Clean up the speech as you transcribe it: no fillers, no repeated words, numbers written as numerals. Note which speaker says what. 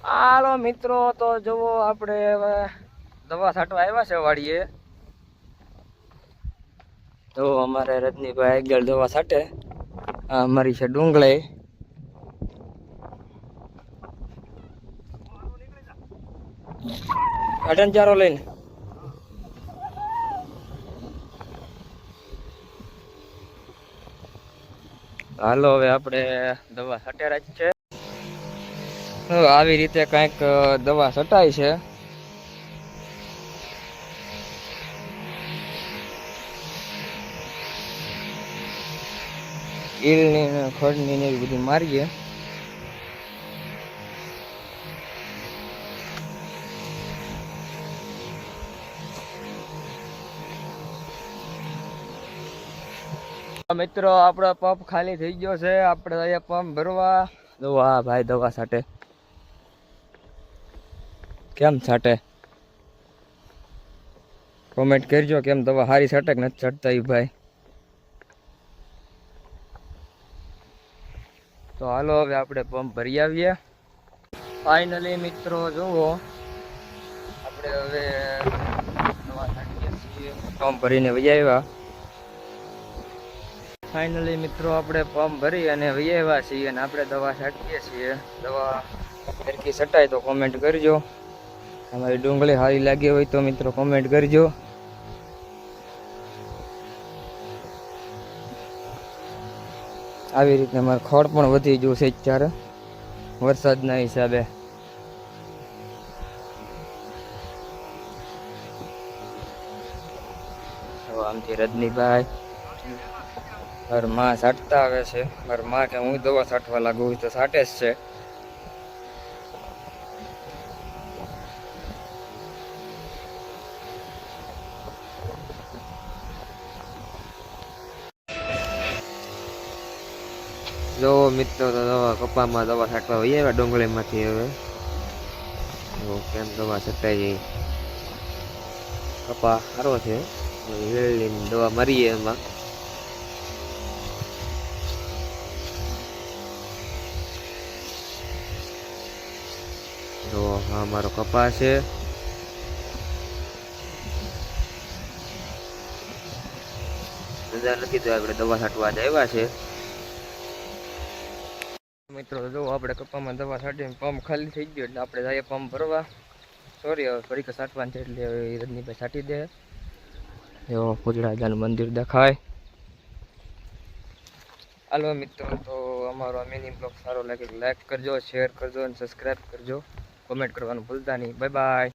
Speaker 1: હાલો મિત્રો, તો જુઓ આપણે હવે દવા છાંટવા આવ્યા છે વાડીએ. તો અમારે રજનીભાઈ આગળ દવા છાંટે. આ અમારી છે ડુંગળી. અટન ચારો લઈને હાલો હવે આપણે દવા છાંટ્યા જ છે. આવી રીતે કંઈક દવા છટાય છે. ઈલની ને ખડની ને એવી બધી મારીએ. મિત્રો આપણો પંપ ખાલી થઈ ગયો છે. આપણે અહીંયા પંપ ભરવા દવા ભાઈ દવા છાંટે. કેમ છાંટે કોમેન્ટ કરજો. કેમ દવા સારી છાંટે કે નથી છાંટતા એ ભાઈ. તો હાલો હવે આપણે પંપ ભરી આવીએ. ફાઇનલી મિત્રો જુઓ આપણે હવે દવા છાંટીએ છીએ. પંપ ભરીને વહી આવ્યા. ફાઇનલી મિત્રો આપણે પંપ ભરી અને વહી આવ્યા છીએ અને આપણે દવા છાંટીએ છીએ. દવા સરખી છટાય તો કોમેન્ટ કરજો. અમારી ડુંગળી સારી લાગી હોય તો મિત્રો કોમેન્ટ કરજો. આવી રીતે અમારે ખડ પણ વધી ગયું છે અત્યારે વરસાદના હિસાબે. આમથી રજનીભાઈ મારા માં છાંટતા આવે છે. મારા માં કે હું દવા છાંટવા લાગુ તો છાંટે જ છે. જો મિત્રો તો દવા કપામાં દવા છાંટવા વહી આવ્યા ડુંગળીમાંથી. હવે જો કેમ દવા છટાઈ જાય. કપા સારો છે. વેળીની દવા મારીએ એમાં. જો હા મારો કપા છે. રજા નથી તો આપણે દવા છાંટવા જ આવ્યા છે. મિત્રો જો આપણે કપામાં દવા છાંટીને પંપ ખાલી થઈ ગયો એટલે આપણે જઈએ પંપ ભરવા. સોરી હવે ફરી છાંટવાનું છે એટલે રજનીભાઈ છાંટી દે. એવો પુજરાજાનું મંદિર દેખાય. હાલો મિત્રો, તો અમારો મિની બ્લોગ સારો લાગે લાઈક કરજો, શેર કરજો અને સબસ્ક્રાઈબ કરજો. કોમેન્ટ કરવાનું ભૂલતા નહીં. Bye bye.